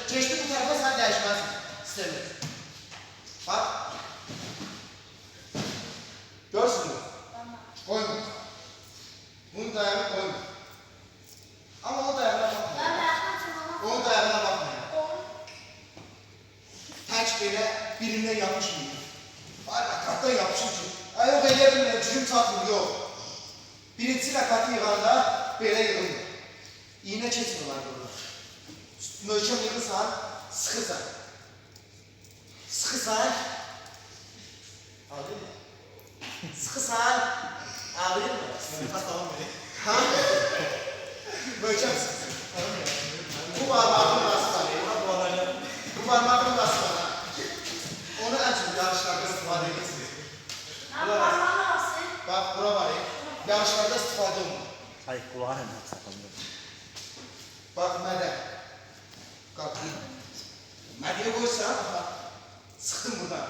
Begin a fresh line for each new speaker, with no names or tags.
Geçti bu tarafa sen değişmezsin. İstemiyorum. Bak. Görsün mü? Koyma. Bunun dayağını koyma. Ama o dayağına bakma. Onun dayağına bakma ya. Tek böyle birinden yapmış mıydı? Hala kattan yapmışım ki. Ay yok elə bilməyəm, gücüm çatmır, yox. Birinci rəkatı yığanda belə yığılmır. İğnə keçmirlər burada. Möhkəm yığırsan, sıxırsan. Sıxırsan. Ağlayır mı? Sıxırsan. Ağlayır mı? Nefes tamam mı? Ha? Möhkəm sıxırsın. Bu parmağın burası var. Bu parmağın burası var. Onu en çok yarışlarda istifade edirsiniz. Bak bura var ya. Yarışlarda istifade olma.
Hayır, kulağı hemen sakındı.
Bak mədə. Qalxın. Mədiyə qoysan, sıxdın buradan.